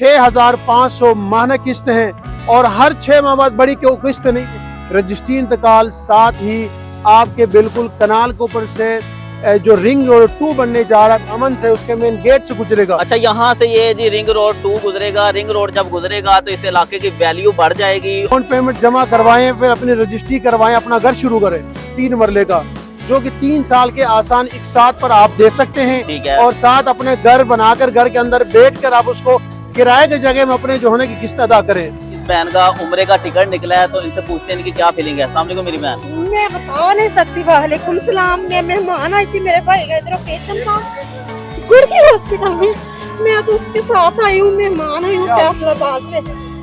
6,500 माह किस्त है और हर 6 माह बाद बड़ी क्यों किस्त नहीं। रजिस्ट्री इंतकाल, साथ ही आपके बिल्कुल कनाल के ऊपर से जो रिंग रोड 2 बनने जा रहा है अमन से, उसके मेन गेट से गुजरेगा। अच्छा, यहाँ से ये जी रिंग रोड 2 गुजरेगा। रिंग रोड जब गुजरेगा तो इस इलाके की वैल्यू बढ़ जाएगी। डाउन पेमेंट जमा करवाएं, फिर अपनी रजिस्ट्री करवाएं, अपना घर शुरू करें 3 मरले का, जो कि 3 साल के आसान इकसात पर आप दे सकते हैं। ठीक है। और साथ अपने घर बनाकर घर के अंदर बैठकर आप उसको किराए की जगह में अपने जो होने की किस्त अदा करें। इस बहन का उम्रे का टिकट निकला है तो इनसे पूछते हैं इनकी क्या फीलिंग है। अस्सलाम वालेकुम मेरी बहन। मैं बता नहीं सकती। वालेकुम सलाम। मैं मेहमान आई थी, मेरे भाई का इधर ऑपरेशन था गुड़की हॉस्पिटल में, मैं तो उसके साथ आई हूँ, मेहमान आई हूँ फैसलाबाद से।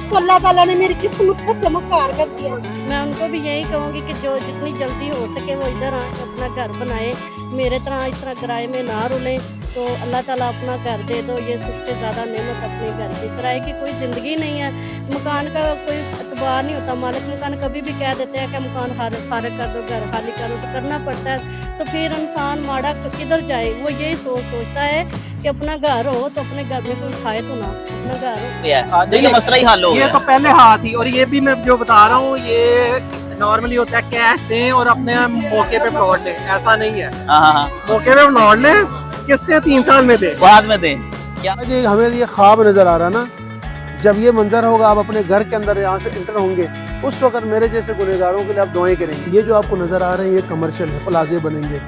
तो अल्लाह ताला ने मेरी किस्मत का चमत्कार कर दिया। मैं उनको भी यही कहूँगी कि जो जितनी जल्दी हो सके वो इधर अपना घर बनाए, मेरे तरह इस तरह किराए में ना रुलें। तो अल्लाह ताला अपना घर दे दो, ये सबसे ज़्यादा नेमत अपने घर की। किराए की कोई ज़िंदगी नहीं है, मकान का कोई एतबार नहीं होता। मालिक मकान कभी भी कह देते हैं कि मकान फारग कर दो, घर खाली करो, तो करना पड़ता है। तो फिर इंसान माड़ा किधर जाए, वो यही सोचता है कि अपना घर हो तो अपने घर में कोई खाए तो ना, अपना घर हो। देखिए मसला ही हल हो ये गया। तो पहले हाथ ही, और ये भी मैं जो बता रहा हूँ ये नॉर्मली होता है कैश दें और अपने मौके पे प्लॉट लें, ऐसा नहीं है। हाँ, मौके पे प्लॉट लें, किस्तें 3 साल में दें, बाद में दें। क्या जी हमें ये ख्वाब नजर आ रहा ना, जब ये मंजर होगा आप अपने घर के अंदर यहाँ से इंटर होंगे, उस वक्त मेरे जैसे गुनहगारों के लिए आप दुआएं करेंगे। ये जो आपको नजर आ रहे हैं ये कमर्शियल है, प्लाजे बनेंगे।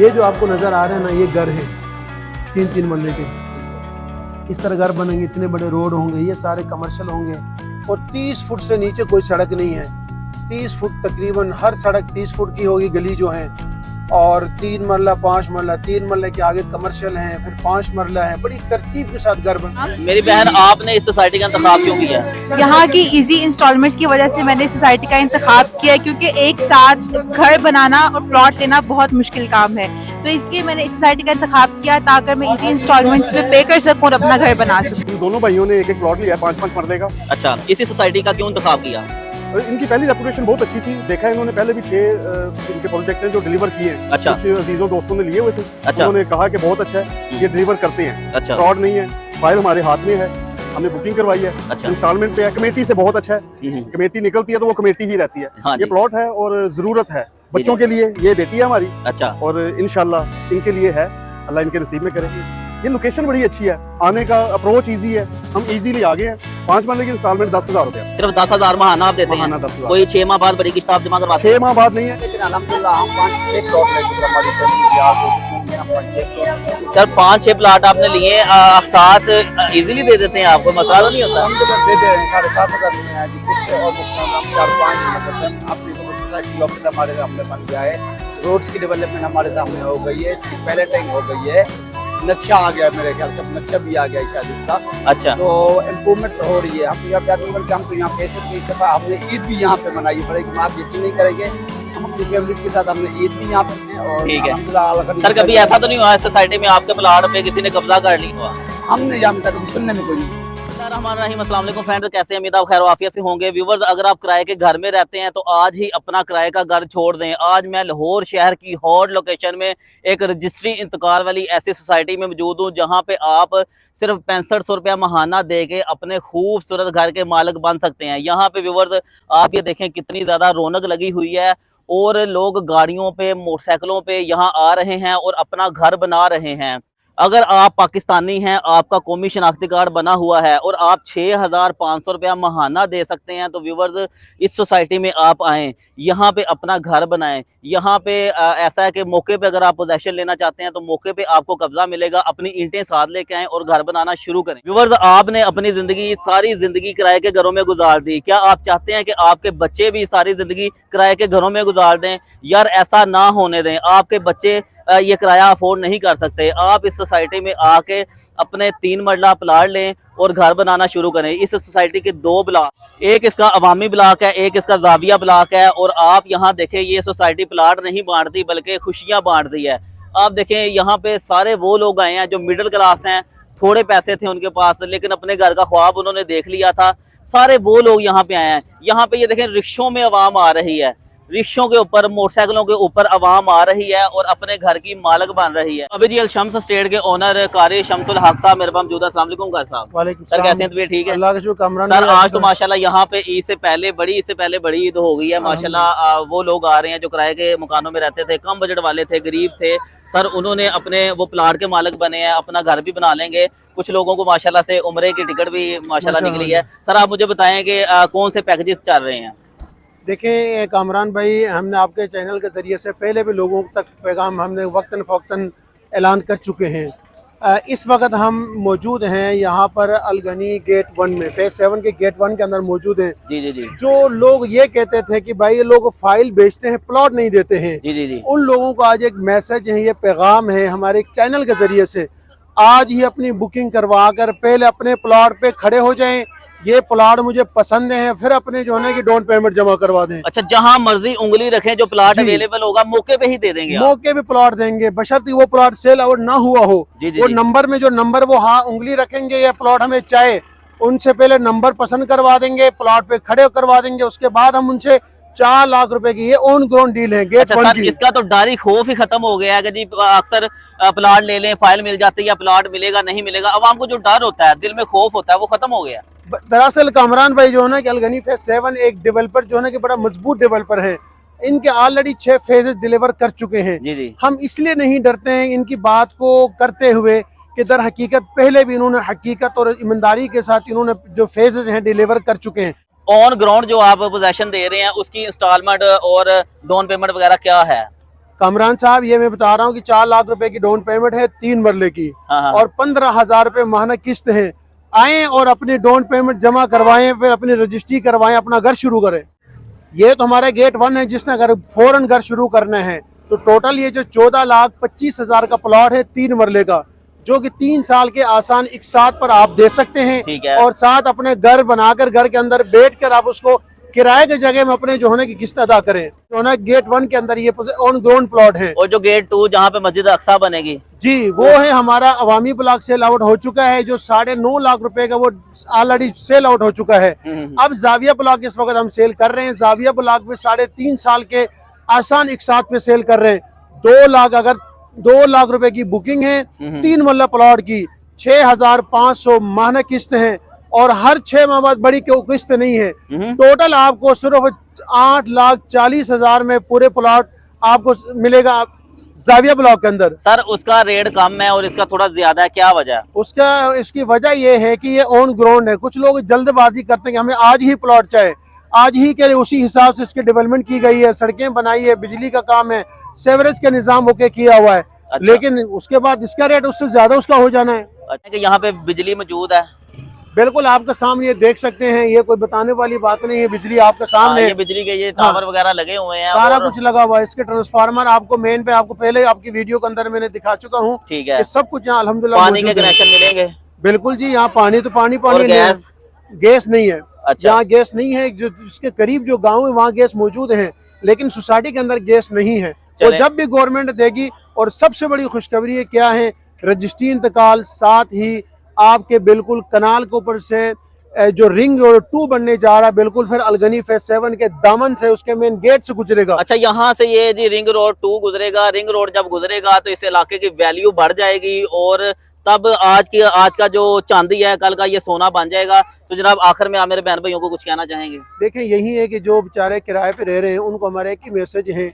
ये जो आपको नजर आ रहे हैं ना ये घर है 3-3 मरले के, इस तरह घर बनेंगे, इतने बड़े रोड होंगे, ये सारे कमर्शियल होंगे। और 30 फुट से नीचे कोई सड़क नहीं है, 30 फुट तकरीबन हर सड़क 30 फुट की होगी गली जो है। और 3 मरला 5 मरला, 3 मरले के आगे कमर्शियल है, फिर 5 मरला है, बड़ी तरतीब के साथ घर बना। मेरी बहन आपने इस सोसाइटी का इंतखाब क्यों किया? यहाँ की इजी इंस्टॉलमेंट्स की वजह से मैंने सोसाइटी का इंतखाब किया, क्योंकि एक साथ घर बनाना और प्लॉट लेना बहुत मुश्किल काम है। तो इसलिए मैंने इस सोसाइटी का इंतखाब किया ताकि मैं इजी इंस्टॉलमेंट्स में पे कर सकूँ और अपना घर बना सकूँ। दोनों भाइयों ने एक प्लॉट लिया 5-5 मरले का। अच्छा, इसी सोसाइटी का क्यों इंतखाब किया? इनकी पहली रेपुटेशन बहुत अच्छी थी, देखा है इन्होंने पहले भी 6 इनके प्रोजेक्ट हैं जो डिलीवर किए हैं। अच्छा। कुछ अजीजों दोस्तों ने लिए हुए थे। अच्छा। उन्होंने कहा कि बहुत अच्छा है, ये डिलीवर करते हैं। अच्छा। फ्रॉड नहीं है, फाइल हमारे हाथ में है, हमने बुकिंग करवाई है। अच्छा। इंस्टॉलमेंट पे है, कमेटी से बहुत अच्छा है। कमेटी निकलती है तो वो कमेटी ही रहती है। हाँ ये जी। प्लॉट है और जरूरत है बच्चों के लिए, ये बेटी है हमारी। अच्छा। और इंशाल्लाह इनके लिए है, अल्लाह इनके नसीब में करे। ये लोकेशन बड़ी अच्छी है, आने का अप्रोच इजी है, हम इजीली आ गए हैं। 5 मरले की इंस्टॉलमेंट 10,000 रुपया, सिर्फ 10,000 महाना आप देते हैं? महाना 10,000। कोई 6 माह बाद बड़ी किस्त आप जमा करवाते 6 माह बाद नहीं है। लेकिन अल्हम्दुलिल्लाह हम 5-6 प्लॉट ले चुके, हमारी फैमिली यार दोस्त में हम 5-6 प्लॉट। सर 5-6 प्लाट आपने लिए, साथ इजीली दे देते हैं, आपको मसला तो नहीं होता? हम तो दे दे रहे हैं 7,500 रुपये है जी किस्त, और हम 4-5 अपनी सोसाइटी ऑफिस हमारे सामने बन गया है। रोड्स की डेवलपमेंट हमारे सामने हो गई है, इसकी पैलेटिंग हो गई है, नक्शा आ गया, मेरे ख्याल से नक्शा भी आ गया है शायद इसका। अच्छा। तो इम्प्रूवमेंट तो हो रही है। हम यहाँ पे हम तो यहाँ पैसे की इस दफा हमने ईद भी यहाँ पे मनाई है, बड़े आप यकीन नहीं करेंगे, हम अपनी फैमिली के साथ हमने ईद भी यहाँ पे है। और ठीक है। अल्हम्दुलिल्लाह सर कभी ऐसा तो नहीं हुआ इस सोसाइटी में आपके प्लाट पे किसी ने कब्जा कर ली हुआ? हमने यहाँ तक सुनने में कोई नहीं। अस्सलाम वालेकुम फ्रेंड्स, कैसे उम्मीद आप खैर वाफियत से होंगे। व्यूवर्स, अगर आप किराए के घर में रहते हैं तो आज ही अपना किराए का घर छोड़ दें। आज मैं लाहौर शहर की हॉट लोकेशन में एक रजिस्ट्री इंतकाल वाली ऐसी सोसाइटी में मौजूद हूँ जहाँ पे आप सिर्फ 6500 रुपया महाना दे के अपने खूबसूरत घर के मालिक बन सकते हैं। यहाँ पे व्यूवर्स आप ये देखें कितनी ज़्यादा रौनक लगी हुई है और लोग गाड़ियों पे मोटरसाइकिलों पे यहाँ आ रहे हैं और अपना घर बना रहे हैं। अगर आप पाकिस्तानी हैं, आपका कौमी शनाख्ती कार्ड बना हुआ है और आप 6,500 रुपया महाना दे सकते हैं तो व्यूवर्स इस सोसाइटी में आप आएँ, यहाँ पे अपना घर बनाएं। यहाँ पे ऐसा है कि मौके पे अगर आप पोजेशन लेना चाहते हैं तो मौके पे आपको कब्जा मिलेगा। अपनी ईंटें साथ लेके आएँ और घर बनाना शुरू करें। व्यूवर्स, आपने अपनी ज़िंदगी सारी ज़िंदगी किराए के घरों में गुजार दी, क्या आप चाहते हैं कि आपके बच्चे भी सारी ज़िंदगी किराए के घरों में गुजार दें? यार ऐसा ना होने दें। आपके बच्चे ये किराया अफोर्ड नहीं कर सकते। आप इस सोसाइटी में आके अपने 3 मरला प्लाट लें और घर बनाना शुरू करें। इस सोसाइटी के 2 ब्लॉक, एक इसका अवामी ब्लॉक है, एक इसका जाविया ब्लॉक है। और आप यहाँ देखें ये सोसाइटी प्लाट नहीं बांटती बल्कि खुशियाँ बांट दी है। आप देखें यहाँ पे सारे वो लोग आए हैं जो मिडिल क्लास हैं, थोड़े पैसे थे उनके पास लेकिन अपने घर का ख्वाब उन्होंने देख लिया था। सारे वो लोग यहाँ पे आए हैं। यहाँ पे ये देखें रिक्शों में आवाम आ रही है, रिक्शों के ऊपर, मोटरसाइकिलों के ऊपर आवाम आ रही है और अपने घर की मालिक बन रही है। अभी जी अलशम्स स्टेट के ओनर कारी शम्सुल हक साहब मेरे पास मौजूद। अस्सलाम वालेकुम कार साहब। वालेकुम सर सलाम। कैसे हैं? तबीयत ठीक है? अल्लाह का शुक्र। कामरान सर भाई, आज तो माशाल्लाह यहाँ पे ईद से पहले बड़ी ईद हो गई है माशाल्लाह। वो लोग आ रहे हैं जो किराए के मकानों में रहते थे, कम बजट वाले थे, गरीब थे सर, उन्होंने अपने वो प्लाट के मालिक बने हैं, अपना घर भी बना लेंगे। कुछ लोगों को माशाल्लाह से उम्रे की टिकट भी माशाल्लाह निकली है। सर आप मुझे बताएं कि कौन से पैकेजेस चल रहे हैं? देखें कामरान भाई, हमने आपके चैनल के ज़रिए से पहले भी लोगों तक पैगाम हमने वक्तन फ़ौक्तन ऐलान कर चुके हैं। इस वक्त हम मौजूद हैं यहाँ पर अलगनी गेट 1 में, फेज़ 7 के गेट 1 के अंदर मौजूद हैं। जी जी जी जो लोग ये कहते थे कि भाई ये लोग फाइल बेचते हैं, प्लॉट नहीं देते हैं, जी जी जी उन लोगों को आज एक मैसेज है, ये पैगाम है हमारे चैनल के ज़रिए से, आज ही अपनी बुकिंग करवा कर पहले अपने प्लॉट पे खड़े हो जाएं। ये प्लॉट मुझे पसंद है, फिर अपने जो है ना कि डाउन पेमेंट जमा करवा दें। अच्छा, जहाँ मर्जी उंगली रखें, जो प्लाट जी। अवेलेबल होगा मौके पे ही दे देंगे आप? मौके पे प्लॉट देंगे, बशर्ते वो प्लॉट सेल आउट ना हुआ हो। जी जी वो जी। नंबर में जो नंबर वो हाँ उंगली रखेंगे, ये प्लॉट हमें चाहे, उनसे पहले नंबर पसंद करवा देंगे, प्लॉट पे खड़े करवा देंगे, उसके बाद हम उनसे 4 लाख रुपए की, ये ऑन ग्राउंड डील है गेट अच्छा 1 सर, की। इसका तो डर ही खौफ ही खत्म हो गया है कि जी अक्सर प्लाट ले लें, फाइल मिल जाती है या प्लाट मिलेगा नहीं मिलेगा, अवाम को जो डर होता है, दिल में खौफ होता है, वो खत्म हो गया। दरअसल कामरान भाई जो है ना कि अलगनी फेज 7 एक डेवलपर जो है ना कि बड़ा मजबूत डेवलपर है, इनके ऑलरेडी 6 फेजेस डिलीवर कर चुके हैं। जी जी। हम इसलिए नहीं डरते हैं इनकी बात को करते हुए कि दर हकीकत पहले भी इन्होंने हकीकत और ईमानदारी के साथ इन्होंने जो फेजेस हैं डिलीवर कर चुके हैं। ऑन ग्राउंड जो आप पोजेशन दे रहे हैं उसकी इंस्टॉलमेंट और डाउन पेमेंट वगैरह क्या है? कामरान साहब ये मैं बता रहा हूँ कि 4 लाख रुपए की डाउन पेमेंट है 3 मरले की, हाँ हाँ। और 15,000 रुपए माहाना किस्त है। आए और अपनी डाउन पेमेंट जमा करवाएं, फिर अपनी रजिस्ट्री करवाएं, अपना घर शुरू करें। ये तो हमारा गेट 1 है, जिसने घर फौरन घर शुरू करना है। तो टोटल ये जो 14,25,000 का प्लॉट है 3 मरले का, जो कि 3 साल के आसान इकसात पर आप दे सकते हैं। ठीक है। और साथ अपने घर बनाकर घर के अंदर बैठ कर आप उसको किराए की जगह में अपने जो होने की किस्त अदा करें। जो है गेट 1 के अंदर ये ऑन ग्राउंड प्लॉट है। और जो गेट 2 जहाँ पे मस्जिद अक्सा बनेगी, जी वो है हमारा अवामी ब्लॉक सेल आउट हो चुका है, जो 9.5 लाख रुपए का वो ऑलरेडी सेल आउट हो चुका है। अब जाविया ब्लॉक इस वक्त हम सेल कर रहे हैं। जाविया ब्लॉक में 3.5 साल के आसान इकसात पे सेल कर रहे हैं। 2 लाख, अगर 2 लाख रुपए की बुकिंग है, 3 मरला प्लॉट की 6,500 माह किस्त है, और हर 6 माह बाद बड़ी किस्त नहीं है। टोटल आपको सिर्फ 8,40,000 में पूरे प्लॉट आपको मिलेगा जाविया ब्लॉक के अंदर। सर उसका रेट कम है और इसका थोड़ा ज्यादा है, क्या वजह? इसकी वजह ये है कि ये ऑन ग्राउंड है। कुछ लोग जल्दबाजी करते हैं कि हमें आज ही प्लॉट चाहिए, आज ही के लिए, उसी हिसाब से इसकी डेवलपमेंट की गई है, सड़कें बनाई है, बिजली का काम है, सेवरेज का निजाम ओके किया हुआ है। अच्छा। लेकिन उसके बाद इसका रेट उससे ज्यादा उसका हो जाना है। अच्छा कि यहाँ पे बिजली मौजूद है? बिल्कुल आपका सामने ये देख सकते हैं, ये कोई बताने वाली बात नहीं है, बिजली आपका सामने ये है, बिजली के ये टावर वगैरह लगे हुए हैं, सारा और कुछ लगा हुआ है। इसके ट्रांसफार्मर आपको मेन पे आपको पहले आपकी वीडियो के अंदर मैंने दिखा चुका हूँ। ठीक है। ये सब कुछ यहाँ अल्हम्दुलिल्लाह पानी के मौजूद है। कनेक्शन मिलेंगे? बिल्कुल जी, यहाँ पानी तो पानी और नहीं है। गैस? गैस नहीं है। अच्छा। यहाँ गैस नहीं है। जो इसके करीब जो गाँव है वहाँ गैस मौजूद है, लेकिन सोसाइटी के अंदर गैस नहीं है। तो चले। जब भी गवर्नमेंट देगी, और सबसे बड़ी खुशखबरी है क्या है, रजिस्ट्री इंतकाल, साथ ही आपके बिल्कुल कनाल के ऊपर से जो रिंग रोड 2 बनने जा रहा है, बिल्कुल फिर अलगनी फेज 7 के दामन से उसके मेन गेट से गुजरेगा। अच्छा, यहाँ से ये जी रिंग रोड 2 गुजरेगा। रिंग रोड जब गुजरेगा तो इस इलाके की वैल्यू बढ़ जाएगी, और तब आज का जो चांदी है कल का ये सोना बन जाएगा। तो जनाब आखिर में आप मेरे बहन भाइयों को कुछ कहना चाहेंगे? देखें यही है कि जो बेचारे किराए पे रह रहे हैं उनको हमारा एक ही मैसेज है,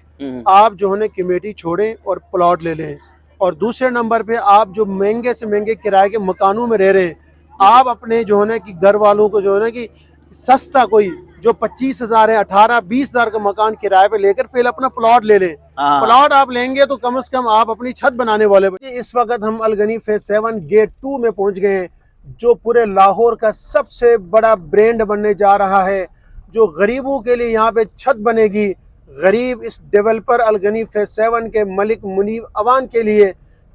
आप जो है कमेटी छोड़ें और प्लॉट ले लें। और दूसरे नंबर पे आप जो महंगे से महंगे किराए के मकानों में रह रहे हैं, आप अपने जो है ना कि घर वालों को जो है ना कि सस्ता कोई जो 25,000 है, 18-20,000 का मकान किराए पे लेकर पहले अपना प्लॉट ले लें। प्लॉट आप लेंगे तो कम से कम आप अपनी छत बनाने वाले। इस वक्त हम अलगनी फेज 7 गेट 2 में पहुंच गए हैं, जो पूरे लाहौर का सबसे बड़ा ब्रांड बनने जा रहा है, जो गरीबों के लिए यहाँ पे छत बनेगी। गरीब इस डेवलपर अलगनी फेज 7 के मलिक मुनीब अवान के लिए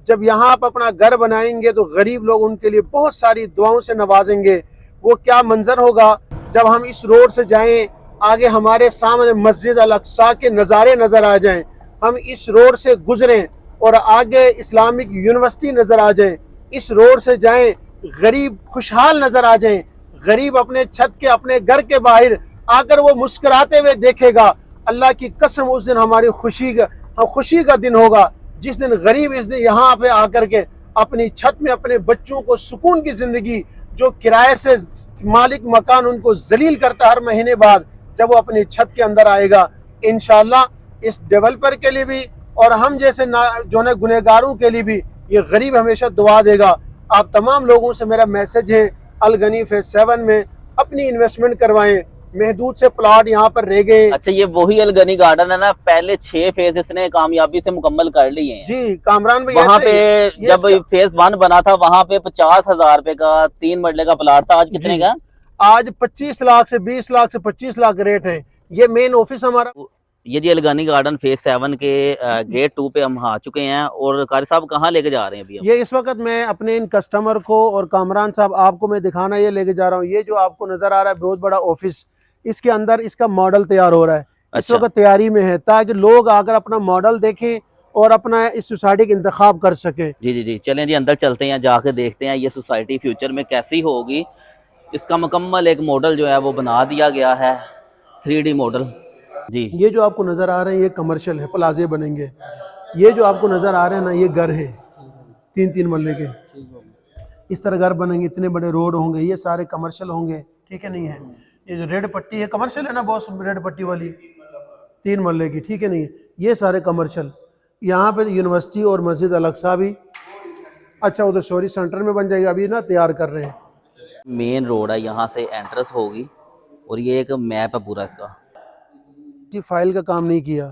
जब यहाँ आप अपना घर बनाएंगे तो गरीब लोग उनके लिए बहुत सारी दुआओं से नवाजेंगे। वो क्या मंजर होगा जब हम इस रोड से जाएं, आगे हमारे सामने मस्जिद अल अक्सा के नज़ारे नज़र आ जाएं, हम इस रोड से गुजरें और आगे इस्लामिक यूनिवर्सिटी नज़र आ जाए, इस रोड से जाएं, गरीब खुशहाल नज़र आ जाएं, गरीब अपने छत के अपने घर के बाहर आकर वो मुस्कुराते हुए देखेगा, अल्लाह की कसम उस दिन हमारी खुशी का दिन होगा, जिस दिन गरीब इस दिन यहाँ पे आकर के अपनी छत में अपने बच्चों को सुकून की जिंदगी, जो किराए से मालिक मकान उनको जलील करता हर महीने बाद, जब वो अपनी छत के अंदर आएगा, इंशाल्लाह इस डेवलपर के लिए भी और हम जैसे जो है गुनहगारों के लिए भी ये गरीब हमेशा दुआ देगा। आप तमाम लोगों से मेरा मैसेज है, अल गनी फेज 7 में अपनी इन्वेस्टमेंट करवाएं। महदूद से प्लॉट यहाँ पर रह गए। अच्छा, ये वही अल गनी गार्डन है ना, पहले 6 फेज इसने कामयाबी से मुकम्मल कर लिए हैं जी कामरान भाई। वहाँ पे जब फेज 1 बना था वहाँ पे 50,000 रुपए का 3 मरले का प्लॉट था, आज कितने का? आज 25 लाख से 20 लाख से 25 लाख रेट है। ये मेन ऑफिस हमारा। ये जी अलगानी गार्डन फेज 7 के गेट 2 पे हम आ चुके हैं। और कारी साहब कहाँ लेके जा रहे हैं अभी? ये इस वक्त मैं अपने इन कस्टमर को और कामरान साहब आपको मैं दिखाना ये लेके जा रहा हूँ। ये जो आपको नजर आ रहा है बहुत बड़ा ऑफिस, इसके अंदर इसका मॉडल तैयार हो रहा है। इस वक्त तैयारी में है ताकि लोग आकर अपना मॉडल देखें और अपना इस सोसाइटी का इंतखाब कर सके। जी जी जी, चलें जी अंदर चलते हैं, जाके देखते हैं ये सोसाइटी फ्यूचर में कैसी होगी। इसका मुकम्मल एक मॉडल जो है वो बना दिया गया है, 3D मॉडल जी। ये जो आपको नज़र आ रहे हैं ये कमर्शियल है, प्लाजे बनेंगे। ये जो आपको नज़र आ रहे हैं ना ये घर है, 3-3 मरले के, इस तरह घर बनेंगे, इतने बड़े रोड होंगे, ये सारे कमर्शियल होंगे, ठीक है नहीं है। ये जो रेड पट्टी है कमर्शियल है ना बॉस, रेड पट्टी वाली 3 मरले की, ठीक है नहीं है, ये सारे कमर्शियल। यहाँ पे यूनिवर्सिटी और मस्जिद अल-अक्सा भी, अच्छा उधर सॉरी सेंटर में बन जाएगा, अभी ना तैयार कर रहे हैं। मेन रोड है, यहाँ से एंट्रेंस होगी और ये एक मैप है पूरा इसका। जी फाइल का काम नहीं किया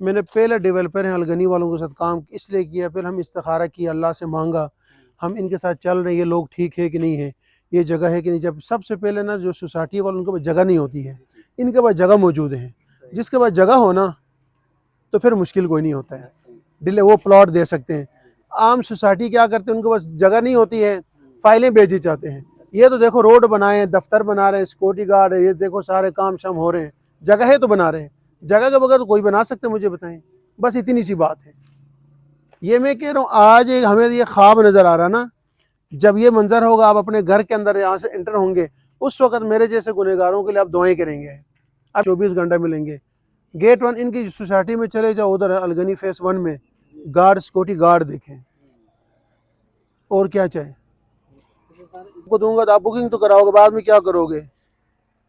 मैंने, पहले डेवलपर हैं अलगनी वालों के साथ काम इसलिए किया, फिर हम इस्तिखारा किया, अल्लाह से मांगा, हम इनके साथ चल रहे हैं, ये लोग ठीक है कि नहीं है, ये जगह है कि नहीं। जब सबसे पहले ना जो सोसाइटी वालों उनके पास जगह नहीं होती है, इनके पास जगह मौजूद है। जिसके पास जगह हो ना तो फिर मुश्किल कोई नहीं होता है, डिले वो प्लॉट दे सकते हैं। आम सोसाइटी क्या करते हैं, उनके पास जगह नहीं होती है, फाइलें भेजी चाहते हैं। ये तो देखो रोड बनाए हैं, दफ्तर बना रहे हैं, सिक्योरिटी गार्ड है, ये देखो सारे काम शाम हो रहे हैं, जगह है तो बना रहे हैं। जगह के बगैर तो कोई बना सकते, मुझे बताएं, बस इतनी सी बात है। ये मैं कह रहा हूँ आज हमें ये ख्वाब नज़र आ रहा ना, जब ये मंजर होगा आप अपने घर के अंदर यहाँ से एंटर होंगे, उस वक्त मेरे जैसे गुनहगारों के लिए आप दुआएं करेंगे। आप 24 घंटा मिलेंगे। गेट 1 इनकी सोसाइटी में चले जाओ, उधर अलगनी फेस 1 में गार्ड सिक्योरिटी गार्ड देखें, और क्या चाहे आपको दूंगा तो आप बुकिंग तो कराओगे, बाद में क्या करोगे,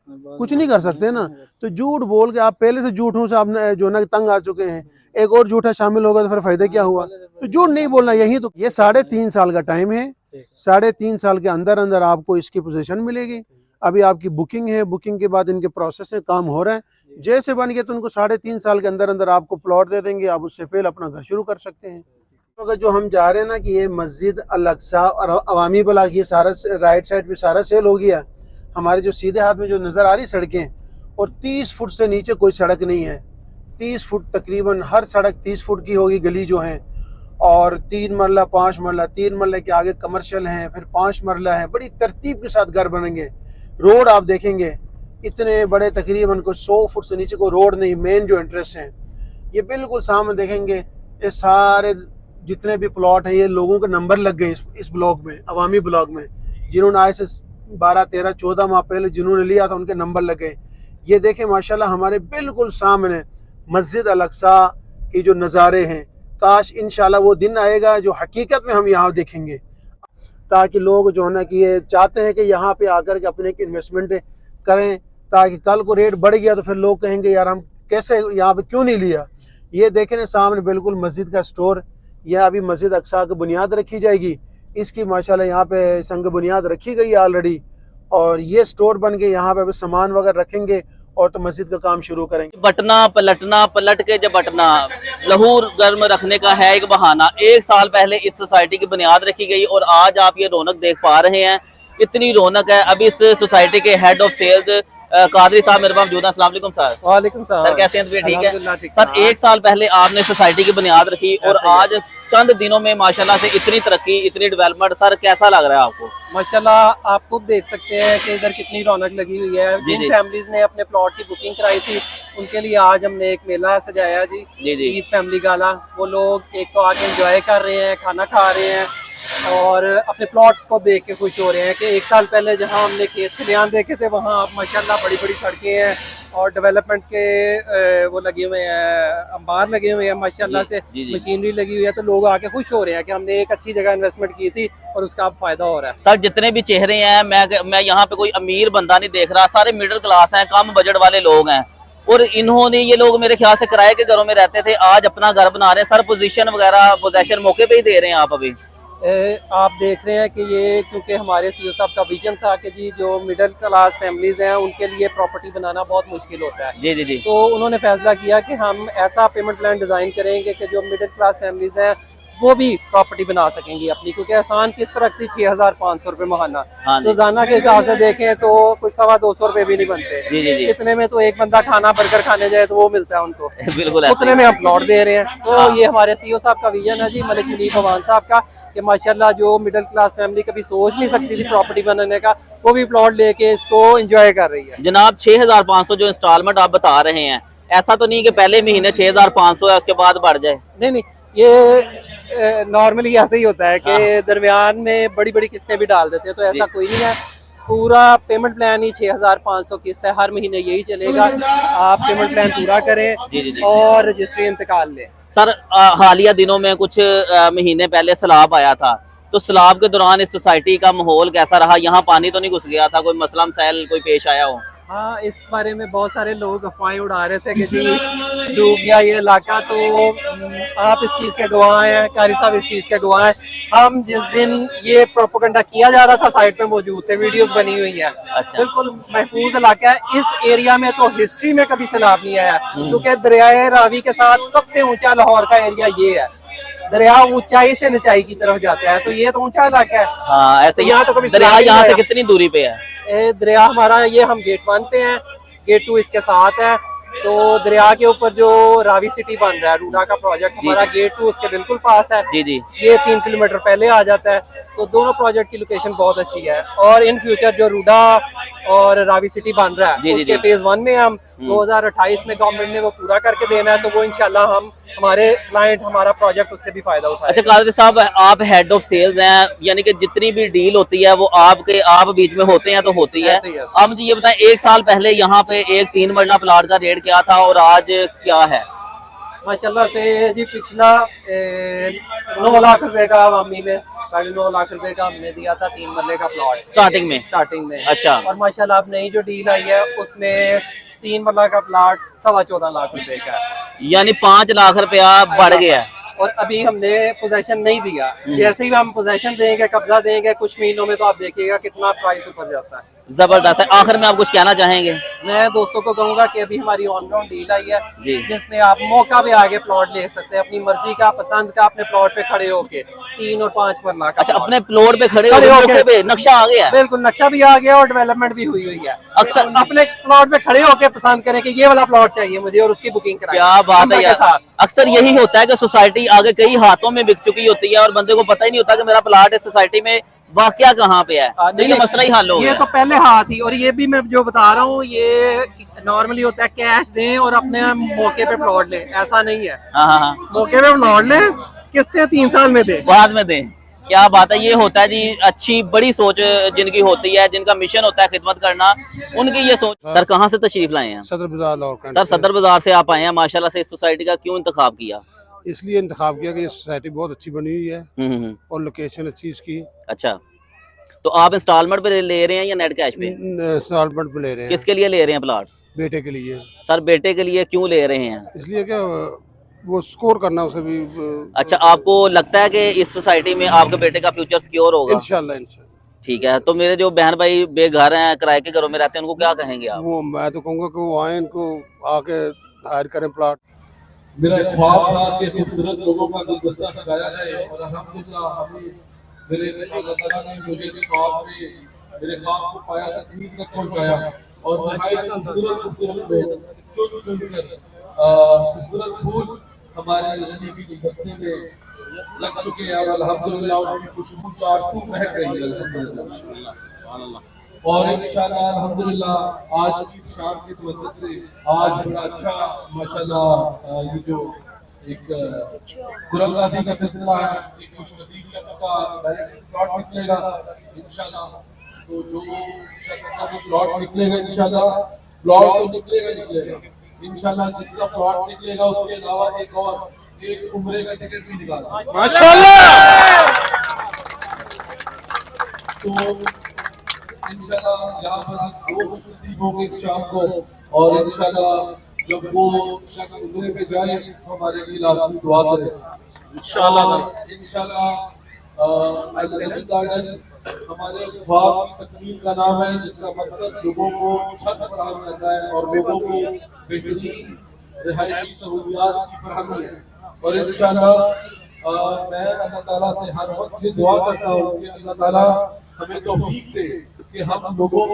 कुछ नहीं कर सकते ना। तो झूठ बोल के आप पहले से झूठों से आप जो ना तंग आ चुके हैं, एक और झूठा शामिल होगा तो फिर फायदा क्या हुआ। तो झूठ नहीं बोलना, यही तो। ये 3.5 साल का टाइम है, 3.5 साल के अंदर अंदर आपको इसकी पोजीशन मिलेगी। अभी आपकी बुकिंग है, बुकिंग के बाद इनके प्रोसेस में काम हो रहा है, जैसे बन गया तो उनको 3.5 साल के अंदर अंदर आपको प्लॉट दे देंगे, आप उससे पहले अपना घर शुरू कर सकते हैं। अगर जो हम जा रहे हैं ना कि ये मस्जिद अल-अक्सा और अवामी ब्लॉक, ये सारा राइट साइड पे सारा सेल हो गया। हमारे जो सीधे हाथ में जो नज़र आ रही सड़कें, और 30 फुट से नीचे कोई सड़क नहीं है। 30 फुट तकरीबन हर सड़क 30 फुट की होगी, गली जो है, और 3 मरला 5 मरला, 3 मरले के आगे कमर्शियल हैं, फिर 5 मरला है। बड़ी तरतीब के साथ घर बनेंगे। रोड आप देखेंगे इतने बड़े, तकरीबन कुछ 100 फुट से नीचे को रोड नहीं। मेन जो एंट्रेंस है ये बिल्कुल सामने देखेंगे, ये सारे जितने भी प्लॉट हैं ये लोगों के नंबर लग गए इस ब्लॉक में, अवामी ब्लॉक में, जिन्होंने आज से 12, 13, 14 माह पहले जिन्होंने लिया था उनके नंबर लग गए। ये देखें माशाल्लाह हमारे बिल्कुल सामने मस्जिद अल-अक्सा की जो नज़ारे हैं, काश इंशाल्लाह वो दिन आएगा जो हकीकत में हम यहाँ देखेंगे, ताकि लोग जो है ना कि ये चाहते हैं कि यहाँ पे आकर के अपने इन्वेस्टमेंट करें, ताकि कल को रेट बढ़ गया तो फिर लोग कहेंगे यार हम कैसे यहाँ पे क्यों नहीं लिया। ये देखें सामने बिल्कुल मस्जिद का स्टोर, यह अभी मस्जिद अक्सा की बुनियाद रखी जाएगी, इसकी माशाल्लाह यहाँ पे संग बुनियाद रखी गई है ऑलरेडी, और ये स्टोर बन के यहाँ पे सामान वगैरह रखेंगे और तो मस्जिद का काम शुरू करेंगे। बटना पलटना, पलट के जब बटना, लहूर गर्म रखने का है एक बहाना। 1 साल पहले इस सोसाइटी की बुनियाद रखी गई और आज आप ये रौनक देख पा रहे हैं, इतनी रौनक है। अभी इस सोसाइटी के हेड ऑफ सेल्स कादरी साहब मेरे पास मौजूद हैं। अस्सलाम वालेकुम सर। वालेकुम सलाम सर, कैसे हैं? ठीक है अल्हम्दुलिल्लाह। सर, 1 साल पहले आपने सोसाइटी की बुनियाद रखी और आज चंद दिनों में माशाल्लाह से इतनी तरक्की, इतनी डेवलपमेंट, सर कैसा लग रहा है आपको? माशाल्लाह आप खुद देख सकते हैं कि इधर कितनी रौनक लगी हुई है। जी, जिन जी। फैमिलीज ने अपने प्लॉट की बुकिंग कराई थी उनके लिए आज हमने एक मेला सजाया जी, ईद फैमिली गाला। वो लोग एक तो आके एंजॉय कर रहे हैं, खाना खा रहे हैं और अपने प्लॉट को देख के खुश हो रहे हैं कि 1 साल पहले जहां हमने खेत खलियान देखे थे वहां आप माशाल्लाह बड़ी बड़ी सड़कें हैं, और डेवलपमेंट के वो लगे हुए हैं, अंबार लगे हुए हैं माशाल्लाह से, जी। मशीनरी लगी हुई है, तो लोग आके खुश हो रहे हैं कि हमने एक अच्छी जगह इन्वेस्टमेंट की थी और उसका अब फायदा हो रहा है। सर जितने भी चेहरे हैं, मैं यहाँ पे कोई अमीर बंदा नहीं देख रहा, सारे मिडिल क्लास हैं, कम बजट वाले लोग हैं। और इन्होंने, ये लोग मेरे ख्याल से किराए के घरों में रहते थे, आज अपना घर बना रहे हैं। सर पोजीशन वगैरह पोजेशन मौके पे ही दे रहे हैं आप अभी? आप देख रहे हैं कि ये क्योंकि हमारे सीओ साहब का विजन था कि जी जो मिडिल क्लास फैमिलीज हैं उनके लिए प्रॉपर्टी बनाना बहुत मुश्किल होता है। जी। तो उन्होंने फैसला किया कि हम ऐसा पेमेंट प्लान डिज़ाइन करेंगे कि जो मिडिल क्लास फैमिलीज हैं वो भी प्रॉपर्टी बना सकेंगी अपनी, क्योंकि आसान किस तरह थी 6500 रुपये महाना, हाँ जी। रोजाना के हिसाब से देखें तो कुछ 225 रुपये भी नहीं बनते। जी। इतने में तो एक बंदा खाना बर्गर खाने जाए तो वो मिलता है उनको, बिल्कुल उतने में हम प्लॉट दे रहे हैं। तो ये हमारे सीओ साहब का विजन है जी, मलिक मुनीफ अवान साहब का, कि माशाल्लाह जो मिडिल क्लास फैमिली कभी सोच नहीं सकती थी प्रॉपर्टी बनाने का, वो भी प्लॉट लेके इसको एंजॉय कर रही है। जनाब 6500 जो इंस्टॉलमेंट आप बता रहे हैं, ऐसा तो नहीं कि पहले महीने 6500 है उसके बाद बढ़ जाए? नहीं, ये नॉर्मली ऐसे ही होता है कि दरमियान में बड़ी बड़ी किस्तें भी डाल देते हैं, तो ऐसा कोई नहीं है। पूरा पेमेंट प्लान ही 6500 किस्त है, हर महीने यही चलेगा। आप पेमेंट प्लान पूरा करें जी। और रजिस्ट्री इंतकाल लें। सर हालिया दिनों में कुछ महीने पहले सैलाब आया था, तो सैलाब के दौरान इस सोसाइटी का माहौल कैसा रहा? यहाँ पानी तो नहीं घुस गया था? कोई मसला मसाइल कोई पेश आया हो? हाँ, इस बारे में बहुत सारे लोग अफवाहें उड़ा रहे थे कि जी डूब गया ये इलाका, तो आप इस चीज़ के गवाह हैं, कारी साहब इस चीज़ के गवाह हैं। हम जिस दिन ये प्रोपेगेंडा किया जा रहा था साइड पे मौजूद थे, वीडियोस बनी हुई हैं। अच्छा। बिल्कुल महफूज इलाका है। इस एरिया में तो हिस्ट्री में कभी सैलाब नहीं आया, क्योंकि दरियाए रावी के साथ सबसे ऊंचा लाहौर का एरिया ये है। दरिया ऊंचाई से निचाई की तरफ जाता है, तो ये तो ऊंचा इलाका है। हाँ, ऐसे यहाँ तो कभी दरिया यहाँ से कितनी दूरी पे है? दरिया हमारा ये, हम गेट 1 पे हैं, गेट 2 इसके साथ है। तो दरिया के ऊपर जो रावी सिटी बन रहा है, रूडा का प्रोजेक्ट, हमारा गेट 2 उसके बिल्कुल पास है। जी। ये 3 किलोमीटर पहले आ जाता है। तो दोनों प्रोजेक्ट की लोकेशन बहुत अच्छी है। और इन फ्यूचर जो रूडा और रावी सिटी बन रहा है उसके फेज 1 में हम 2028 में गवर्नमेंट ने वो पूरा करके देना है, तो वो इंशाल्लाह हम, हमारे क्लाइंट, हमारा प्रोजेक्ट उससे भी फायदा उठाए। अच्छा कादरी साहब, आप हेड ऑफ सेल्स हैं, यानी कि जितनी भी डील होती है वो आप बीच में होते हैं तो होती है। आप मुझे ये बताएं, 1 साल पहले यहाँ पे एक 3 मरला प्लाट का रेट क्या था और आज क्या है? माशाल्लाह से जी पिछला 9 लाख रुपए का अवामी में, 9.5 लाख रुपए का हमने दिया था 3 मरले का प्लॉट स्टार्टिंग में। अच्छा। और माशाल्लाह अब नई जो डील आई है उसमें 3 मरला का प्लॉट 14.25 लाख रुपए का है, यानी 5 लाख रुपया बढ़ गया है। और अभी हमने पोजेशन नहीं दिया। जैसे ही हम पोजेशन देंगे, कब्जा देंगे, कुछ महीनों में तो आप देखिएगा कितना प्राइस ऊपर जाता है। जबरदस्त है। आखिर में आप कुछ कहना चाहेंगे? मैं दोस्तों को कहूंगा कि अभी हमारी ऑन ग्राउंड डील आई है, जी। जिसमें आप मौका पे आगे प्लॉट ले सकते हैं, अपनी मर्जी का, पसंद का, अपने प्लॉट पे खड़े होके 3 और 5 मरला का। अच्छा, अपने प्लॉट पे खड़े होके नक्शा आ गया? बिल्कुल, नक्शा भी आ गया और डेवलपमेंट भी हुई है। अक्सर अपने प्लॉट पे खड़े होके पसंद करें कि ये वाला प्लॉट चाहिए मुझे और उसकी बुकिंग कराएं। क्या बात है यार। अक्सर यही होता है कि सोसाइटी आगे कई हाथों में बिक चुकी होती है और बंदे को पता ही नहीं होता कि मेरा प्लॉट इस सोसाइटी में वाकया कहाँ पे है। नहीं, मसला ही हल हो गया। ये तो पहले हाथ ही, और ये भी मैं जो बता रहा हूँ ये नॉर्मली होता है कैश दें और अपने मौके पे प्लॉट लें, ऐसा नहीं है। हाँ। मौके पे प्लॉट लें, किस्तें 3 साल में दें, बाद में दें। क्या बात है, ये होता है जी अच्छी बड़ी सोच जिनकी होती है, जिनका मिशन होता है खिदमत करना, उनकी ये सोच। सर कहाँ से तशरीफ लाए हैं? सदर बाजार लाहौर। सर सदर बाजार से आप आए हैं, माशाल्लाह से। इस सोसाइटी का क्यों इंतखाब किया? इसलिए इंतखाब किया कि ये सोसाइटी बहुत अच्छी बनी हुई है और लोकेशन अच्छी इसकी। अच्छा, तो आप इंस्टॉलमेंट पे ले रहे हैं या नेट कैश पे? इंस्टॉलमेंट पे ले रहे हैं। किसके लिए ले रहे हैं प्लॉट? बेटे के लिए। सर बेटे के लिए क्यों ले रहे हैं? इसलिए क्या वो स्कोर करना उसे भी। अच्छा, आपको लगता है कि इस सोसाइटी में आपके बेटे का फ्यूचर सिक्योर होगा? इंशाल्लाह। ठीक है। तो मेरे जो बहन भाई बेघर हैं, किराए के घरों में रहते हैं, उनको क्या कहेंगे आप? वो मैं तो कहूँगा कि वो आए, इनको आके हायर करें प्लॉट। मेरा ख्वाब था कि खूबसूरत लोगों का गुलदस्ता सजाया जाए और अल्हम्दुलिल्लाह मेरे अल्लाह ताला ने मुझे मेरे ख्वाब को पाया, तकमील तक पहुंचाया और खूबसूरत लोग चुन कर खूबसूरत फूल हमारे ज़िंदगी के गुलदस्ते में लग चुके हैं और अल्हम्दुलिल्लाह उनकी खुशबू चारसू महक रही है अल्हम्दुलिल्लाह। और इंशाअल्लाह अल्हम्दुलिल्लाह आज की शाम की वजह से आज बड़ा अच्छा माशाल्लाह ये जो एक कुरान का सिलसिला है, एक खुशनसीब शख्स का प्लॉट निकलेगा इंशाल्लाह। तो जो शख्स का भी प्लॉट निकलेगा इंशाल्लाह प्लॉट तो निकलेगा निकलेगा इंशाल्लाह। जिसका प्लॉट निकलेगा उसके अलावा एक उम्रे का टिकट भी निकाला माशाल्लाह। तो इंशाल्लाह यहाँ पर आप 2 खुश नसीब होंगे शाम को, और इंशाल्लाह जब वो शख्स उम्रे पे जाए तो हमारे लिए लाजमी दुआ करें इंशाल्लाह। इंशाल्लाह अल-गनी गार्डन हमारे उस ख्वाब की तकमील का नाम है, जिसका मकसद लोगों को छत फराहम करना है और लोगों को बेहतरीन रिहायशी सहूलियात की फराहमी है। और इंशाल्लाह मैं अल्लाह ताला से हर वक्त ये दुआ करता हूँ कि अल्लाह ताला हमें तौफीक दे कि हम लोगों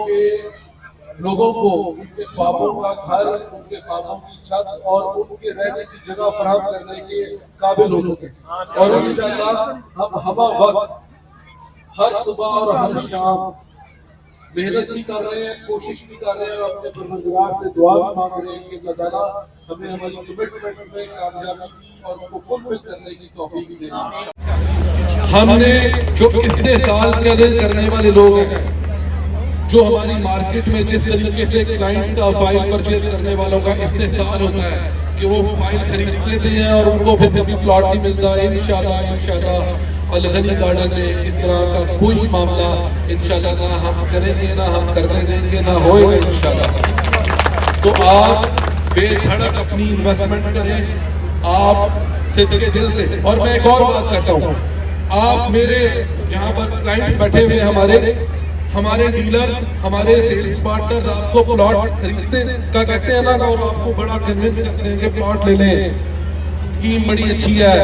को उनके ख्वाबों का घर, उनके ख्वाबों की छत और उनके रहने की जगह फराहम करने के काबिल हो सके। और इंशाल्लाह हम हमा वक्त हर सुबह और हर शाम मेहनत भी कर रहे हैं, कोशिश भी कर रहे हैं और अपने परवरदिगार से दुआ भी मांग रहे हैं कि अल्लाह ताला हमें हमारी कमिटमेंट में कामयाबी की और उनको फुलफिल करने की तौफीक दे। हमने जो इस्तेहसाल करने वाले लोग हैं, जो हमारी मार्केट में जिस तरीके से क्लाइंट्स का फाइल परचेज करने वालों का इस्तेहसाल होता है कि वो फाइल खरीद लेते हैं और उनको फिर कभी प्लॉट नहीं मिलता, इंशाल्लाह अल-गनी गार्डन में इस तरह का कोई मामला इंशाल्लाह ना हम करेंगे, ना हम करने देंगे, ना होएगा इंशाल्लाह। तो आप बेधड़क अपनी इन्वेस्टमेंट करें, आप सिद्दे दिल से। और मैं एक और बात कहता हूँ, आप मेरे यहाँ पर क्लाइंट्स बैठे हुए हमारे डीलर, हमारे सेल्स पार्टनर्स आपको प्लॉट खरीदते का कहते हैं ना, और आपको बड़ा कन्विंस करते हैं कि प्लॉट ले लें, स्कीम बड़ी अच्छी है,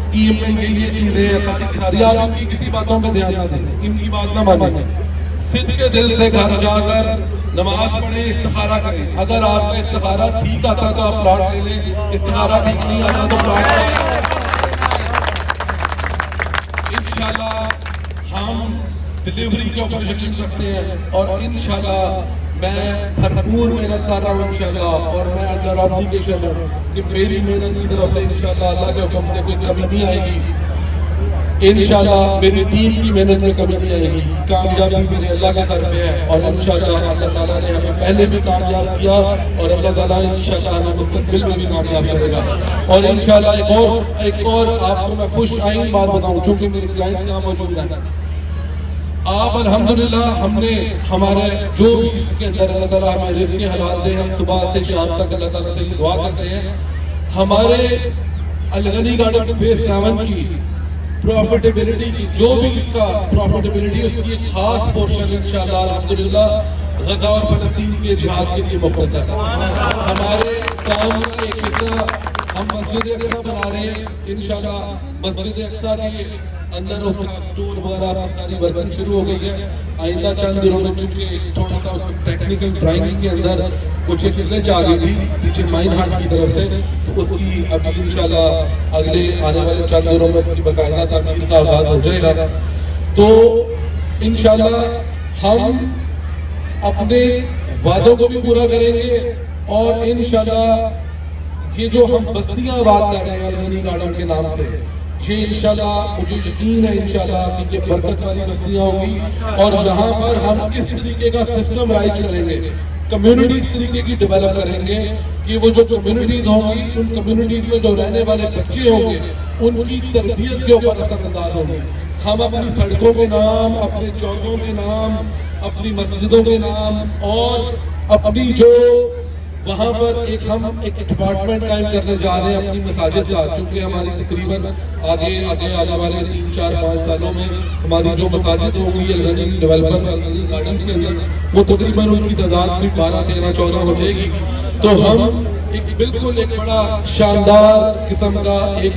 स्कीम में ये चीजें सारी आप इनकी किसी बातों में ध्यान ना दें, इनकी बात ना माने। सिद्ध के दिल से घर जाकर नमाज पढ़े, इस्तिखारा करें। अगर आपका इस्तिखारा ठीक आता तो आप प्लॉट ले लें, इस्तिखारा ठीक नहीं आता तो प्लॉट इंशाल्लाह हम डिलीवरी के ऊपर यकीन रखते हैं और इंशाल्लाह मैं भरपूर मेहनत कर रहा हूँ इंशाल्लाह। और मैं अंडर ऑब्लिगेशन हूँ कि मेरी मेहनत की तरफ से इंशाल्लाह अल्लाह के हुक्म से कोई कमी नहीं आएगी, इंशाल्लाह मेरी टीम की मेहनत में कमी नहीं आएगी। कामयाबी मेरे अल्लाह के सर पे है और इंशाल्लाह अल्लाह ताला ने हमें पहले भी कामयाब किया और अल्लाह ताला इंशाल्लाह हमें मुस्तकबिल में भी कामयाब करेगा। और इंशाल्लाह एक और आपको मैं खुश आइन बात बताऊँ, चूँकि मेरे क्लाइंट्स यहाँ मौजूद हैं। आप अल्हम्दुलिल्लाह हमने हमारे जो भी इसके अंदर अल्लाह ताला हमें रिज़्क़ हलाल दे, हम सुबह से शाम तक अल्लाह ताला से दुआ करते हैं। हमारे अल-गनी गार्डन फेज 7 की प्रॉफिटेबिलिटी की जो भी इसका प्रॉफिटेबिलिटी उसकी एक खास पोर्शन इंशाल्लाह अल्हम्दुलिल्लाह गज़ा और फ़लस्तीन के जिहाद के लिए मुख्तसर है। हमारे काम का एक हिस्सा हम मस्जिद अक्सा बना रहे हैं, इंशाल्लाह मस्जिद अक्सा के अंदर उसका स्टोर वगैरह सारी वर्किंग शुरू हो गई है। आइंदा चंद दिनों में चूंकि थोड़ा सा उसकी टेक्निकल ड्राइंग्स के अंदर कुछ एक ग्लिच आ गई थी पीछे माइन हार्ट की तरफ से, तो उसकी अभी इंशाल्लाह अगले आने वाले चंद दिनों में उसकी बाकायदा तामीर का आगाज हो जाएगा। तो इंशाल्लाह हम अपने वादों को भी पूरा करेंगे और इंशाल्लाह ये जो हम बस्तियां बात कर रहे हैं अल-गनी गार्डन के नाम से, ये इंशाल्लाह मुझे यकीन है इंशाल्लाह कि ये बरकत वाली बस्तियां होंगी और यहाँ पर हम इस तरीके का सिस्टम राइज करेंगे, कम्युनिटी इस तरीके की डेवलप करेंगे कि वो जो कम्युनिटीज होंगी उन कम्युनिटीज में जो रहने वाले बच्चे होंगे उनकी तरबियत के ऊपर असरअंदाज होंगे। हम अपनी सड़कों के नाम, अपने चौकों के नाम, अपनी मस्जिदों के नाम और अपनी जो वहाँ पर हम एक डिपार्टमेंट कायम करने जा रहे हैं अपनी मसाजिद का, क्योंकि हमारी तकरीबन आगे आने वाले 3, 4, 5 सालों में हमारी जो मसाजिद होंगी अल-गनी डेवलपर अल-गनी गार्डन के अंदर वो तकरीबन उनकी तादाद भी 12, 13, 14 हो जाएगी। तो हम एक बिल्कुल एक बड़ा शानदार किस्म का एक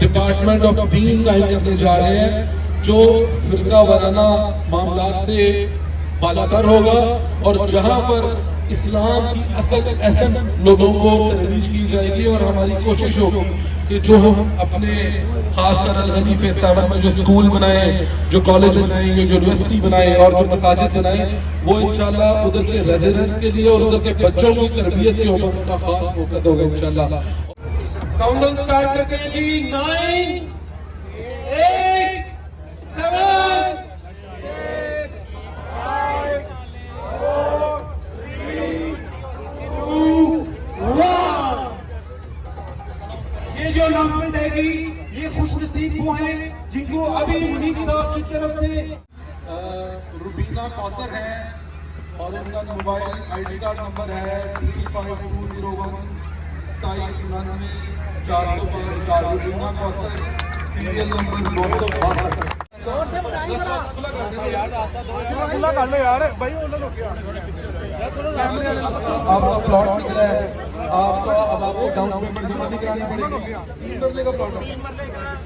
डिपार्टमेंट ऑफ दीन कायम करने जा रहे हैं जो फिरका वाराना मामला से बालातर होगा और जहाँ पर इस्लाम की असल एसेंस लोगों को तरवीज की जाएगी। और हमारी कोशिश होगी कि जो हम अपने खासकर अल-गनी फेज 7 में जो स्कूल बनाए, जो कॉलेज बनाए, जो यूनिवर्सिटी बनाए और जो मसाजिद बनाए, वो इंशाल्लाह उधर के रेजिडेंट्स के लिए और उधर के बच्चों की तरबियत के ऊपर उनका खास फोकस होगा इंशाल्लाह। काउंटडाउन स्टार्ट करते हैं जी। 9, 8, 7, 6, 5, 4, 3, अनाउंसमेंट आएगी, ये खुश नसीब वो हैं जिनको अभी मुनीब साहब की तरफ से रुबीना कौसर है और उनका मोबाइल ID कार्ड नंबर है 3520179944 रुबीना कौसर, सीरियल नंबर 962। आपका प्लॉट निकला है, आपका अब आपको डाउन पेमेंट जमा नहीं करानी पड़ेगी। 3 मरले का प्लॉट है,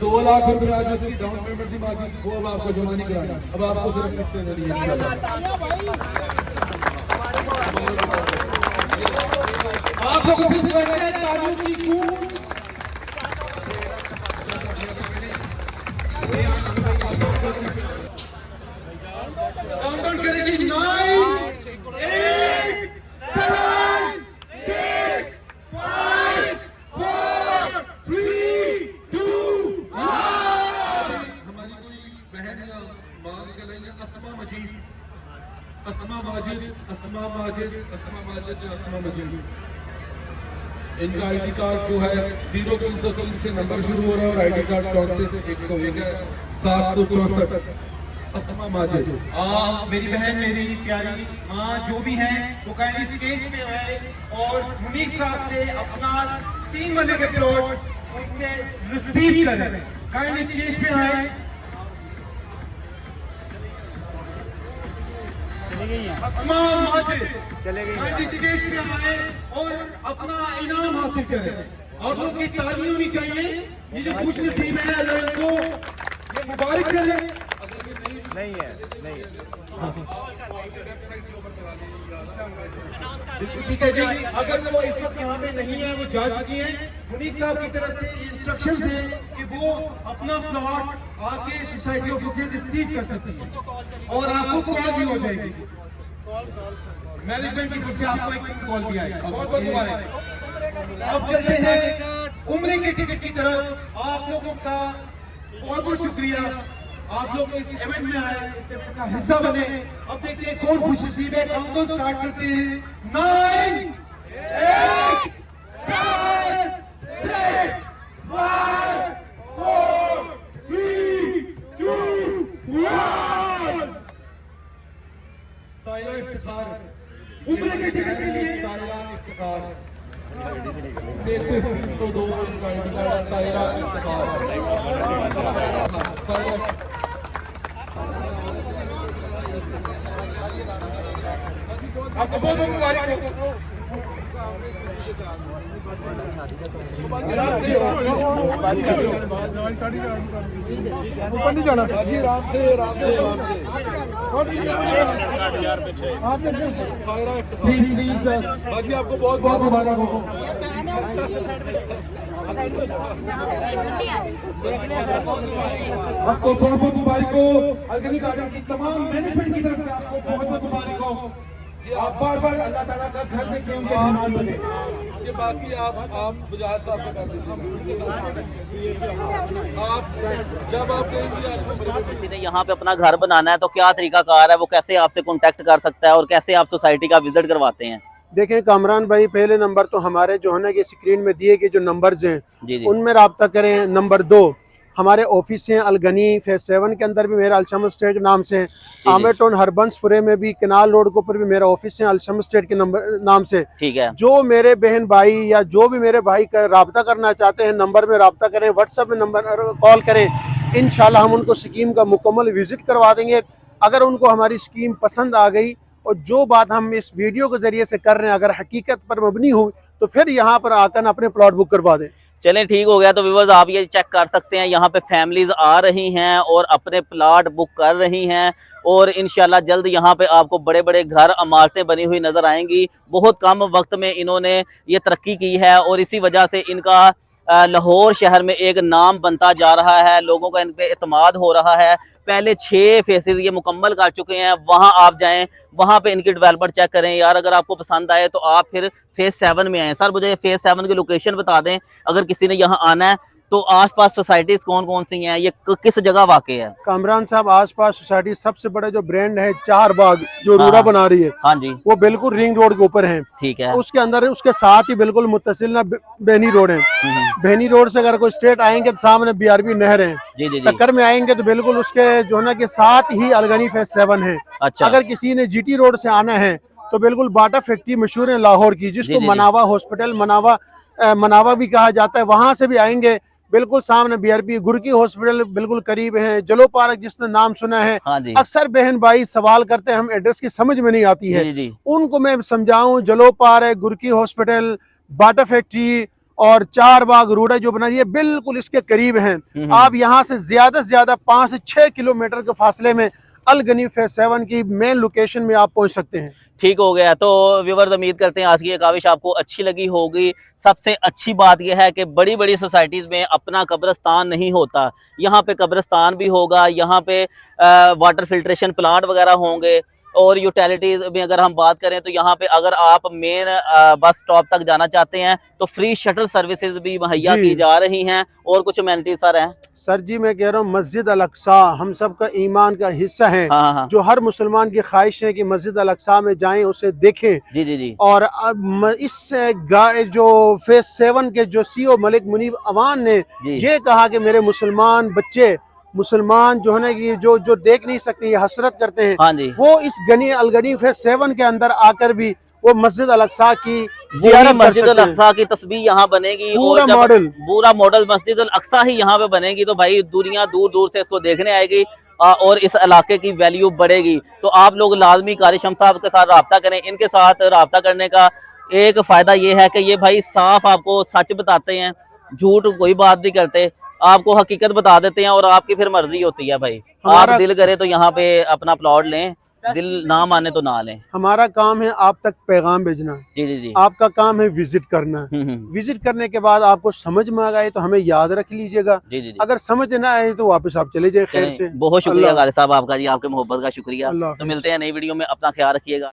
2 लाख रुपए आज उसकी डाउन पेमेंट जमा थी, वो अब आपको जमा नहीं करानी, अब आपको सिर्फ कितने देनी है इंशाल्लाह। आप लोगों से रिक्वेस्ट है, तालियों की गूंज। काउंटडाउन करें जी, 9 8 7 6 5 4 3 2 1। हमारी कोई बहन या माँ निकल रही है, असमा मजीद, असमा माजिद, असमा माजिद, असमा माजिद, असमा मजीद। इनका ID कार्ड जो है 0303 से नंबर शुरू हो रहा है और ID कार्ड 34 101 है 764। असमा माजिद, मेरी बहन, मेरी प्यारी माँ जो भी हैं वो काइंडली स्टेज पे आए और मुनीब साहब से अपना 3 मरले के प्लॉट उनसे रिसीव करें। काइंडली स्टेज पे आए। असमा माजिद काइंडली स्टेज पे आए और अपना इनाम हासिल करें। आप लोगों की ताली होनी चाहिए। ये जो खुश नसीब है अल्लाह इनको ये मुबारक करें। नहीं है बिल्कुल ठीक है जी। अगर वो इस वक्त यहाँ पे नहीं है, वो जा चुकी हैं, मुनीब साहब की तरफ से इंस्ट्रक्शंस हैं कि वो अपना प्लॉट आके सोसाइटी ऑफिस से रिसीव कर सकती है और आपको कॉल भी हो जाएगी। मैनेजमेंट की तरफ से आपको एक कॉल दिया है, बहुत बहुत मुबारक। अब चलते हैं उम्रे के टिकट की तरफ। आप लोगों का बहुत बहुत शुक्रिया, आप लोग इस इवेंट में आए, इस इवेंट का हिस्सा बने। अब देखते हैं कौन खुश नसीब है। काउंटडाउन स्टार्ट करते हैं। 9 8 7 6 5 4 3 2 1। सायरा इफ्तिखार, उम्रे के टिकट के लिए सायरा इफ्तिखार 3302 इनका ID कार्ड है, सायरा इफ्तिखार। आपको बहुत बहुत मुबारक हो। ऊपर नहीं जाना जी, राम से राम से राम से। प्लीज प्लीज बाजी आपको बहुत बहुत मुबारक हो। आपको बहुत बहुत मुबारक हो। अलगनी गार्डन की तमाम मैनेजमेंट की तरफ से आपको बहुत बहुत मुबारक हो। आप बार बार अल्लाह ताला का घर देखें, उनके मेहमान बने। ये बाकी आप बुजारत साहब से कर दीजिए। आप जब आप कहेंगे आपको किसी ने यहाँ पे अपना घर बनाना है तो क्या तरीका कार है, वो कैसे आपसे कांटेक्ट कर सकता है और कैसे आप सोसाइटी का विजिट करवाते हैं? देखें कामरान भाई, पहले नंबर तो हमारे जो है ना कि स्क्रीन में दिए गए जो नंबर्स हैं जी। उनमें रब्ता करें। नंबर 2 हमारे ऑफिस हैं अलगनी फेज 7 के अंदर भी मेरा अलशमस स्टेट के नाम से है। आमिर टाउन हरबंसपुरे में भी केनाल रोड के ऊपर भी मेरा ऑफिस है अलशमस स्टेट के नाम से। ठीक है। जो मेरे बहन भाई या जो भी मेरे भाई का रब्ता करना चाहते हैं नंबर में रब्ता करें, व्हाट्सएप में नंबर कॉल करें। इंशाल्लाह हम उनको स्कीम का मुकम्मल विजिट करवा देंगे। अगर उनको हमारी स्कीम पसंद आ गई और जो बात हम इस वीडियो के जरिए से कर रहे हैं अगर हकीकत पर मबनी हो तो फिर यहाँ पर आकर अपने प्लॉट बुक करवा दें। चलें ठीक हो गया। तो व्यूअर्स आप ये चेक कर सकते हैं, यहाँ पे फैमिलीज आ रही हैं और अपने प्लॉट बुक कर रही हैं और इंशाल्लाह जल्द यहाँ पे आपको बड़े बड़े घर इमारतें बनी हुई नज़र आएंगी। बहुत कम वक्त में इन्होंने ये तरक्की की है और इसी वजह से इनका लाहौर शहर में एक नाम बनता जा रहा है, लोगों का इन पे एतमाद हो रहा है। पहले 6 फेसेस ये मुकम्मल कर चुके हैं, वहाँ आप जाएं, वहाँ पे इनकी डेवलपमेंट चेक करें यार। अगर आपको पसंद आए तो आप फिर फेज 7 में आएँ। सर मुझे फेज 7 की लोकेशन बता दें, अगर किसी ने यहाँ आना है तो आसपास सोसाइटीज कौन कौन सी हैं, ये किस जगह वाक़ है? कामरान साहब आसपास सोसाइटी सबसे बड़ा जो ब्रांड है चार बाग जो हाँ, रूडा बना रही है, हाँ जी, वो बिल्कुल रिंग रोड के ऊपर है। ठीक है। उसके अंदर उसके साथ ही बिल्कुल मुत्तसिल ना बेनी रोड है। बेनी रोड से अगर कोई स्ट्रेट आएंगे तो सामने BRB नहर है। जी जी जी। टक्कर में आएंगे तो बिल्कुल उसके जो है ना के साथ ही अलगनी फेज 7 है। अच्छा। अगर किसी ने GT रोड से आना है तो बिल्कुल बाटा फैक्ट्री मशहूर है लाहौर की, जिसको जी, जी, जी। मनावा हॉस्पिटल मनावा भी कहा जाता है, वहां से भी आएंगे बिल्कुल सामने BRB गुरकी हॉस्पिटल बिल्कुल करीब है। जलो पार्क जिसने नाम सुना है, हाँ जी। अक्सर बहन भाई सवाल करते हैं, हम एड्रेस की समझ में नहीं आती है, जी जी। उनको मैं समझाऊं जलो पार्क, गुरकी हॉस्पिटल, बाटा फैक्ट्री और चार बाग रूडा जो बना रही है बिल्कुल इसके करीब हैं। आप यहाँ से ज्यादा 5 से 6 किलोमीटर के फासले में अलगनी फेज 7 की मेन लोकेशन में आप पहुंच सकते हैं। ठीक हो गया। तो व्यूअर्स उम्मीद करते हैं आज की ये काविश आपको अच्छी लगी होगी। सबसे अच्छी बात यह है कि बड़ी बड़ी सोसाइटीज़ में अपना कब्रिस्तान नहीं होता, यहाँ पे कब्रिस्तान भी होगा, यहाँ पे वाटर फिल्ट्रेशन प्लांट वगैरह होंगे। और यूटिलिटीज़ में अगर हम बात करें तो यहाँ पे अगर आप मेन बस स्टॉप तक जाना चाहते हैं तो फ्री शटल सर्विसेज भी मुहैया की जा रही हैं। और कुछ अमेनिटीज सर हैं? सर जी मैं कह रहा हूँ मस्जिद अल अक्सा हम सब का ईमान का हिस्सा है। हाँ हाँ। जो हर मुसलमान की ख्वाहिश है कि मस्जिद अल अक्सा में जाएं, उसे देखें। जी जी जी। और इस जो फेज 7 के जो CEO मलिक मुनीब अवान ने ये कहा कि मेरे मुसलमान बच्चे मुसलमान जो है ना कि जो देख नहीं सकते, ये हसरत करते हैं, हाँ जी। वो इस अलगनी फेज 7 के अंदर आकर भी वो मस्जिद अल अक्सा की मस्जिद अल अक्सा की तस्वीर यहाँ बनेगी, पूरा मॉडल मस्जिद अल अक्सा ही यहाँ पे बनेगी। तो भाई दुनिया दूर दूर से इसको देखने आएगी और इस इलाके की वैल्यू बढ़ेगी। तो आप लोग लाजमी कारी शम्स साहब के साथ रब्ता करें। इनके साथ रब्ता करने का एक फ़ायदा ये है कि ये भाई साफ आपको सच बताते हैं, झूठ कोई बात नहीं करते, आपको हकीकत बता देते हैं और आपकी फिर मर्जी होती है भाई। आप दिल करे तो यहाँ पे अपना प्लॉट लें, दिल ना माने तो ना लें। हमारा काम है आप तक पैगाम भेजना। जी जी जी। आपका काम है विजिट करना। विजिट करने के बाद आपको समझ में आ गए तो हमें याद रख लीजिएगा। जी जी जी। अगर समझ ना आए तो वापस आप चले जाए खैर से। बहुत शुक्रिया गालिब साहब आपका जी, आपके मोहब्बत का शुक्रिया। तो मिलते हैं नई वीडियो में, अपना ख्याल रखिएगा।